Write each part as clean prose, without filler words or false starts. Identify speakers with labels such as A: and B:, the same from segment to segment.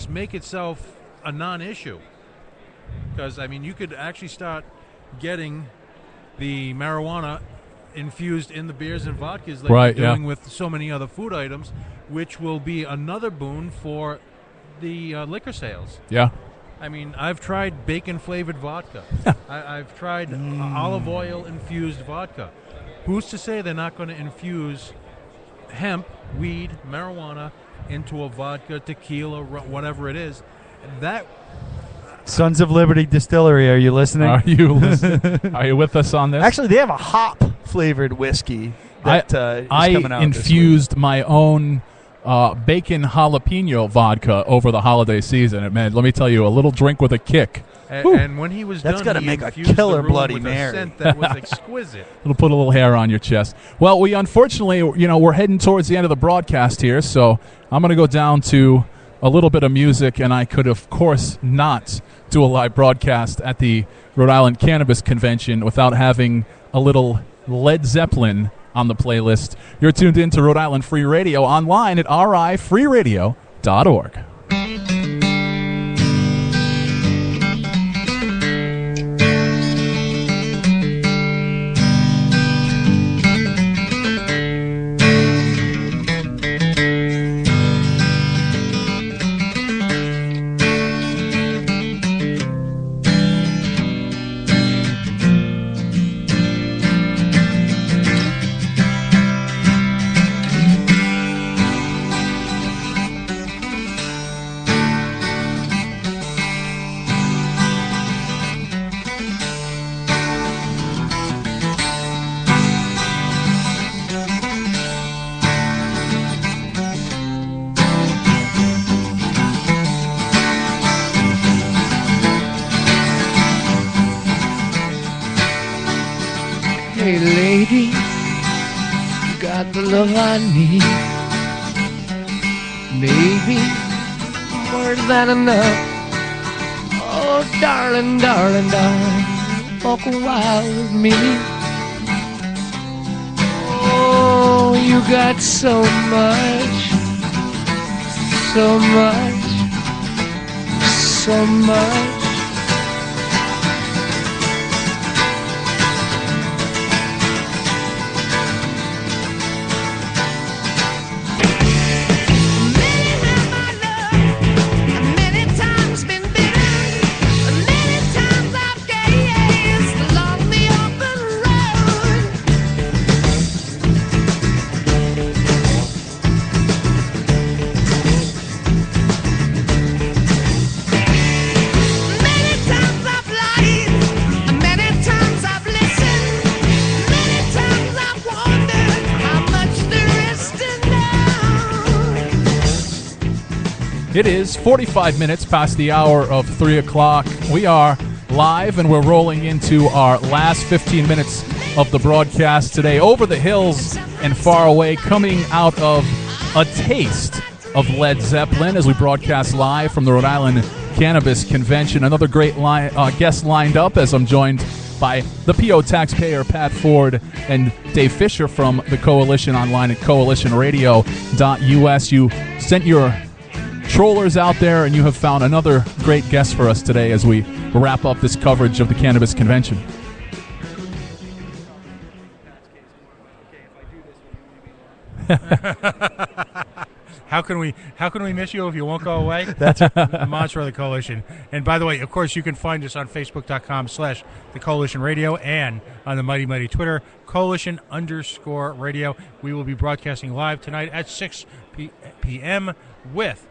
A: make itself a non-issue, because I mean you could actually start getting the marijuana infused in the beers and vodkas like
B: Right,
A: you're doing with so many other food items, which will be another boon for the liquor sales.
B: Yeah.
A: I mean, I've tried bacon-flavored vodka. I've tried olive oil-infused vodka. Who's to say they're not going to infuse hemp, weed, marijuana into a vodka, tequila, whatever it is? That
C: Sons of Liberty Distillery, are you listening?
B: Are you listening? Are you with us on this?
C: Actually, they have a hop-flavored whiskey that is coming out.
B: I infused my own bacon jalapeno vodka over the holiday season. And man, let me tell you, a little drink with a kick.
A: And when he was
C: That's
A: done,
C: gotta
A: he
C: make a
A: infused
C: killer
A: the room
C: Bloody
A: with
C: Mary.
A: a scent that was exquisite.
B: It'll put a little hair on your chest. Well, we unfortunately, we're heading towards the end of the broadcast here, so I'm going to go down to a little bit of music, and I could, of course, not do a live broadcast at the Rhode Island Cannabis Convention without having a little Led Zeppelin on the playlist. You're tuned in to Rhode Island Free Radio online at rifreeradio.org.
D: Hey lady, you got the love I need. Maybe more than enough. Oh darling, darling, darling, walk a while with me. Oh, you got so much, so much, so much.
B: It is 45 minutes past the hour of 3 o'clock. We are live, and we're rolling into our last 15 minutes of the broadcast today. Over the hills and far away, coming out of a taste of Led Zeppelin as we broadcast live from the Rhode Island Cannabis Convention. Another great guest lined up as I'm joined by the PO taxpayer, Pat Ford, and Dave Fisher from the Coalition online at coalitionradio.us. You sent your trollers out there, and you have found another great guest for us today as we wrap up this coverage of the Cannabis Convention.
E: How can we miss you if you won't go away?
C: That's
E: the mantra of the Coalition. And by the way, of course, you can find us on Facebook.com/The Coalition Radio and on the mighty Twitter, Coalition_radio. We will be broadcasting live tonight at 6 p.m. with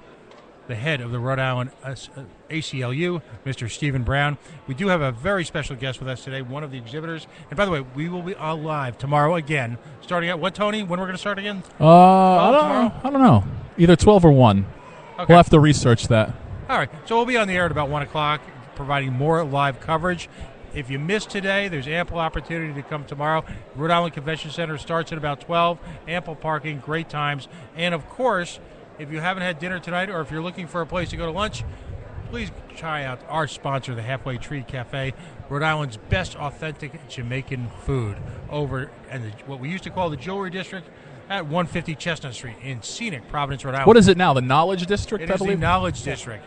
E: the head of the Rhode Island ACLU, Mr. Stephen Brown. We do have a very special guest with us today, one of the exhibitors. And by the way, we will be on live tomorrow again, starting at what, Tony? When we're going to start again?
B: I don't know. Either 12 or 1.
E: Okay.
B: We'll have to research that.
E: All right. So we'll be on the air at about 1 o'clock, providing more live coverage. If you missed today, there's ample opportunity to come tomorrow. Rhode Island Convention Center starts at about 12. Ample parking, great times. And, of course, if you haven't had dinner tonight or if you're looking for a place to go to lunch, please try out our sponsor, the Halfway Tree Cafe, Rhode Island's best authentic Jamaican food over in what we used to call the Jewelry District. at 150 Chestnut Street in scenic Providence, Rhode Island.
B: What is it now? The Knowledge District,
E: It
B: I
E: is the
B: believe?
E: Knowledge District.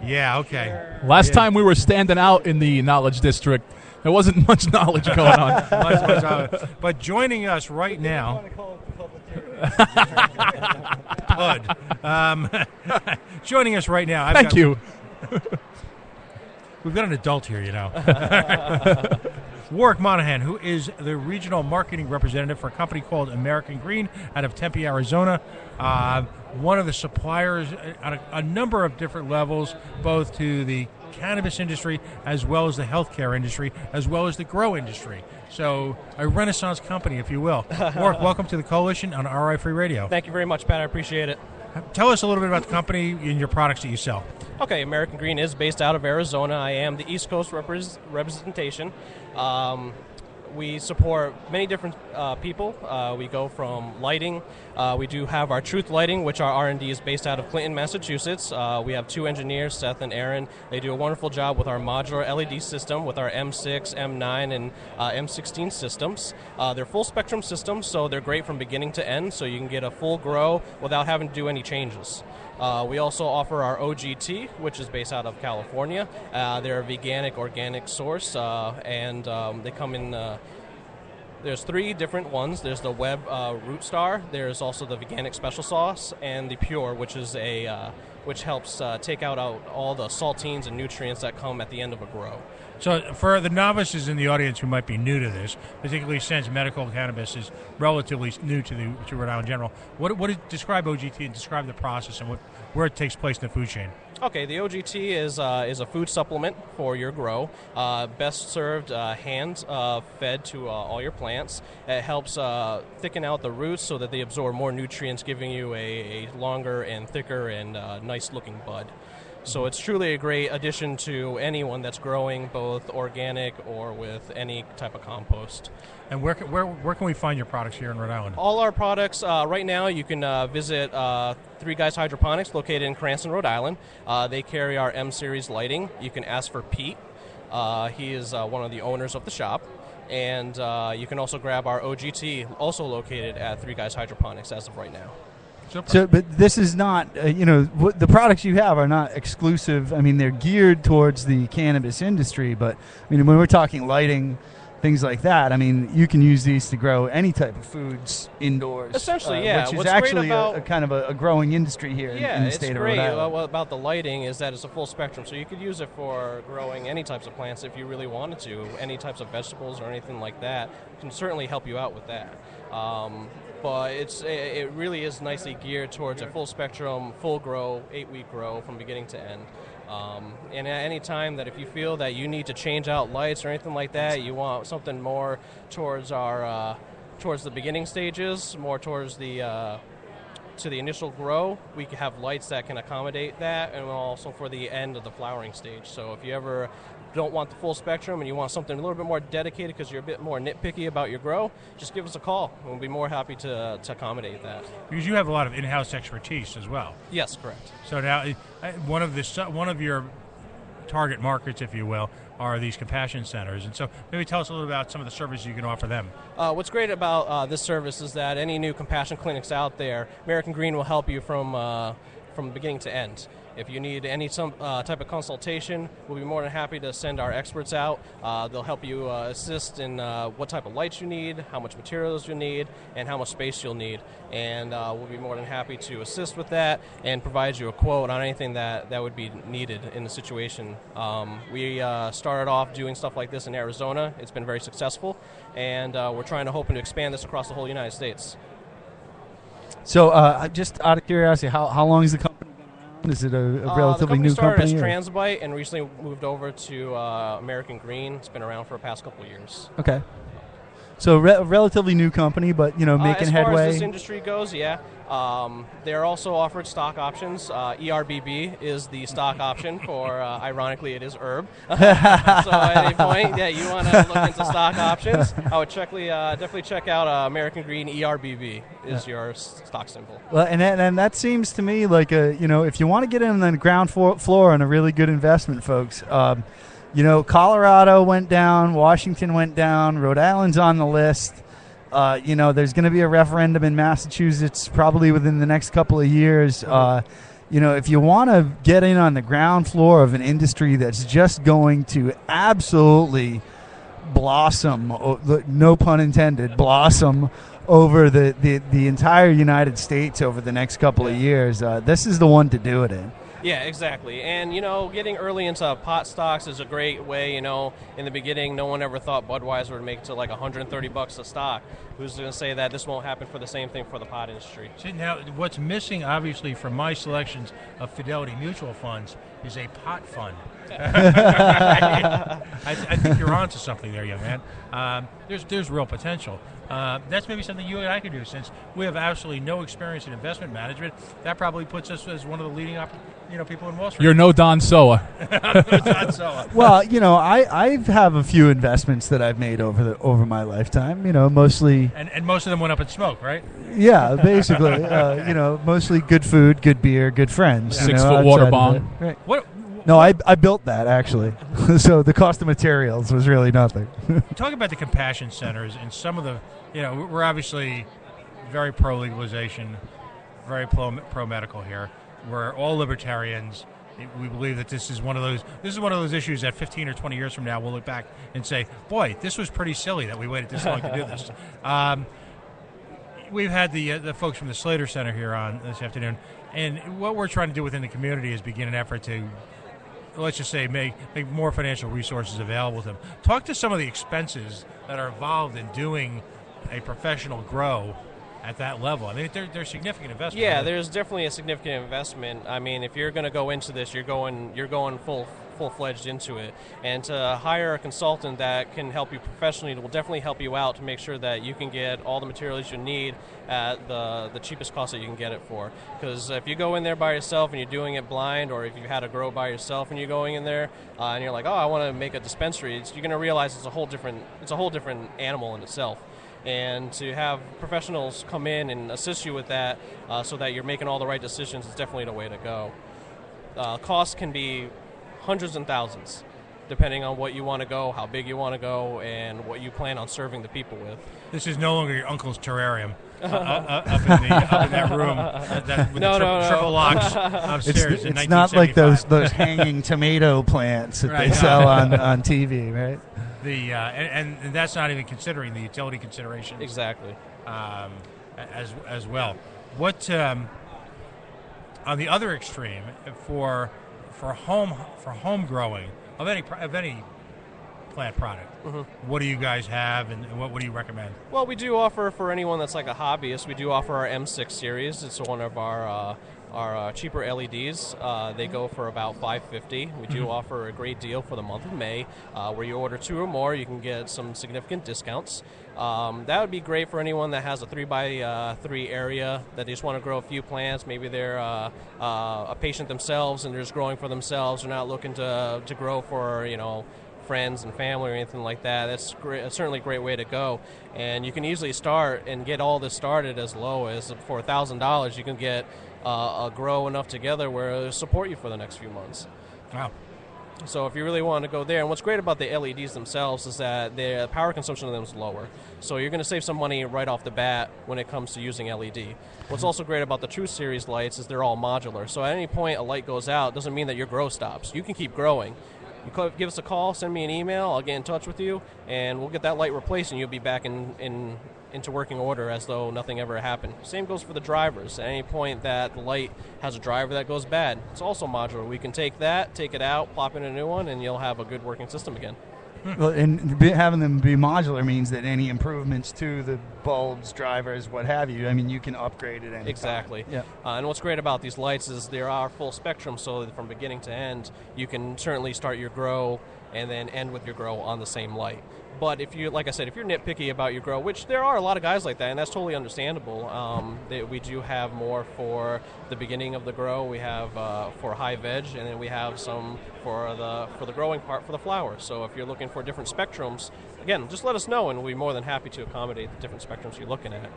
E: Yeah, okay.
B: Last time we were standing out in the Knowledge District, there wasn't much knowledge going on.
E: But joining us right now, Bud. Joining us right now.
B: Thank you.
E: We've got an adult here, you know. Warwick Monahan, who is the regional marketing representative for a company called American Green out of Tempe, Arizona. One of the suppliers on a number of different levels, both to the cannabis industry as well as the healthcare industry, as well as the grow industry. So a renaissance company, if you will. Warwick, welcome to the Coalition on RI Free Radio.
F: Thank you very much, Pat. I appreciate it.
E: Tell us a little bit about the company and your products that you sell.
F: Okay, American Green is based out of Arizona. I am the East Coast representation. We support many different people. We go from lighting. We do have our Truth Lighting, which our R&D is based out of Clinton, Massachusetts. We have 2 engineers, Seth and Aaron. They do a wonderful job with our modular LED system, with our M6, M9, and M16 systems. They're full spectrum systems, so they're great from beginning to end, so you can get a full grow without having to do any changes. We also offer our OGT, which is based out of California. They're a veganic, organic source, and they come in. There's 3 different ones. There's the Web Root Star. There's also the Veganic Special Sauce, and the Pure, which is which helps take out all the saltines and nutrients that come at the end of a grow.
E: So for the novices in the audience who might be new to this, particularly since medical cannabis is relatively new to Rhode Island in general, describe OGT and describe the process and where it takes place in the food chain.
F: Okay, the OGT is a food supplement for your grow, best served hand fed to all your plants. It helps thicken out the roots so that they absorb more nutrients, giving you a longer and thicker and nice looking bud. So it's truly a great addition to anyone that's growing both organic or with any type of compost.
E: And where can we find your products here in Rhode Island?
F: All our products, right now, you can visit 3 Guys Hydroponics located in Cranston, Rhode Island. They carry our M-Series lighting. You can ask for Pete. He is one of the owners of the shop. And you can also grab our OGT, also located at 3 Guys Hydroponics as of right now.
C: So, but this is not, the products you have are not exclusive. I mean, they're geared towards the cannabis industry, but I mean, when we're talking lighting, things like that, I mean, you can use these to grow any type of foods indoors.
F: Essentially, yeah.
C: Which is
F: What's
C: actually
F: great about,
C: a kind of a growing industry here in the state of Rhode Island.
F: What about the lighting is that it's a full spectrum, so you could use it for growing any types of plants if you really wanted to. Any types of vegetables or anything like that can certainly help you out with that. But it really is nicely geared towards a full spectrum, full grow, 8-week grow from beginning to end. And at any time that if you feel that you need to change out lights or anything like that, you want something more towards towards the beginning stages, more towards the to the initial grow, we have lights that can accommodate that, and also for the end of the flowering stage. So if you ever don't want the full spectrum and you want something a little bit more dedicated because you're a bit more nitpicky about your grow, just give us a call. We'll be more happy to accommodate that.
E: Because you have a lot of in-house expertise as well.
F: Yes, correct.
E: So now, one of your target markets, if you will, are these compassion centers. And so maybe tell us a little about some of the services you can offer them. What's
F: great about this service is that any new compassion clinics out there, American Green will help you from beginning to end. If you need any type of consultation, we'll be more than happy to send our experts out. They'll help you assist in what type of lights you need, how much materials you need, and how much space you'll need. And we'll be more than happy to assist with that and provide you a quote on anything that would be needed in the situation. We started off doing stuff like this in Arizona. It's been very successful, and we're hoping to expand this across the whole United States.
C: So just out of curiosity, how long has the company been around? Is it a relatively new company?
F: The company started as Transbite and recently moved over to American Green. It's been around for the past couple of years.
C: Okay. So a relatively new company, but making headway.
F: As far as this industry goes, yeah. They're also offered stock options. ERBB is the stock option for, ironically, it is herb. So at any point that you want to look into stock options, I would definitely check out American Green ERBB is your stock symbol.
C: Well, and that seems to me like if you want to get in on the ground floor on a really good investment, folks. Colorado went down, Washington went down, Rhode Island's on the list. There's going to be a referendum in Massachusetts probably within the next couple of years. If you want to get in on the ground floor of an industry that's just going to absolutely blossom, no pun intended, blossom over the entire United States over the next couple of years, this is the one to do it in.
F: Yeah, exactly. And, getting early into pot stocks is a great way. In the beginning, no one ever thought Budweiser would make it to like $130 a stock. Who's going to say that this won't happen for the same thing for the pot industry?
E: See, now, what's missing, obviously, from my selections of Fidelity mutual funds is a pot fund. I think you're onto something there, young man. There's real potential. That's maybe something you and I could do, since we have absolutely no experience in investment management. That probably puts us as one of the leading people in Wall Street.
B: You're no Don Soa.
E: I'm no Don Soa.
C: Well, I have a few investments that I've made over my lifetime. Mostly,
E: and most of them went up in smoke, right?
C: Yeah, basically. Mostly good food, good beer, good friends.
B: 6-foot water bong.
C: Right.
E: What?
C: No, I built that, actually. So the cost of materials was really nothing.
E: Talk about the compassion centers and some of the, we're obviously very pro-legalization, very pro-medical here. We're all libertarians. We believe that this is one of those issues that 15 or 20 years from now we'll look back and say, boy, this was pretty silly that we waited this long to do this. We've had the folks from the Slater Center here on this afternoon, and what we're trying to do within the community is begin an effort to, let's just say, make more financial resources available to them. Talk to some of the expenses that are involved in doing a professional grow at that level. I mean, there's significant investment.
F: Yeah, there's definitely a significant investment. I mean, if you're going to go into this, you're going full-fledged into it. And to hire a consultant that can help you professionally will definitely help you out to make sure that you can get all the materials you need at the cheapest cost that you can get it for. Because if you go in there by yourself and you're doing it blind, or if you had to grow by yourself and you're going in there and you're like, oh, I want to make a dispensary, you're going to realize it's a whole different animal in itself. And to have professionals come in and assist you with that so that you're making all the right decisions is definitely the way to go. Costs can be hundreds and thousands, depending on what you want to go, how big you want to go, and what you plan on serving the people with.
E: This is no longer your uncle's terrarium up in that room with triple locks upstairs.
C: It's not like those hanging tomato plants that they sell on TV, right?
E: And that's not even considering the utility considerations.
F: Exactly.
E: As well. What on the other extreme for home growing of any plant product, what do you guys have, and what do you recommend?
F: Well, we do offer, for anyone that's like a hobbyist, we do offer our M6 series. It's one of our cheaper LEDs. They go for about $550. We do offer a great deal for the month of May, where you order 2 or more, you can get some significant discounts. That would be great for anyone that has a 3x3 area that they just want to grow a few plants. Maybe they're a patient themselves and they're just growing for themselves. They're not looking to grow for friends and family or anything like that. That's great. It's certainly a great way to go. And you can easily start and get all this started as low as for $1,000. You can get a grow enough together where it'll support you for the next few months.
E: Wow.
F: So if you really want to go there, and what's great about the LEDs themselves is that the power consumption of them is lower. So you're going to save some money right off the bat when it comes to using LED. What's also great about the True Series lights is they're all modular. So at any point a light goes out doesn't mean that your grow stops. You can keep growing. You give us a call, send me an email, I'll get in touch with you, and we'll get that light replaced, and you'll be back into working order as though nothing ever happened. Same goes for the drivers. At any point that the light has a driver that goes bad, it's also modular. We can take it out, plop in a new one, and you'll have a good working system again.
C: Well, and having them be modular means that any improvements to the bulbs, drivers, what have you, I mean, you can upgrade it anytime.
F: Exactly.
C: Yeah.
F: And what's great about these lights is they are full spectrum, so that from beginning to end, you can certainly start your grow and then end with your grow on the same light. But if you, like I said, if you're nitpicky about your grow, which there are a lot of guys like that, and that's totally understandable. We do have more for the beginning of the grow. We have for high veg, and then we have some for the growing part for the flowers. So if you're looking for different spectrums, again, just let us know, and we'll be more than happy to accommodate the different spectrums you're looking at.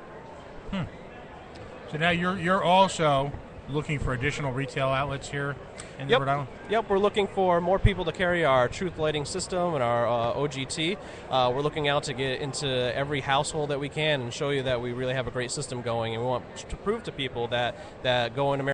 E: So now you're also looking for additional retail outlets here in
F: Yep.
E: Rhode Island?
F: Yep, we're looking for more people to carry our Truth Lighting system and our OGT. We're looking out to get into every household that we can and show you that we really have a great system going, and we want to prove to people that going to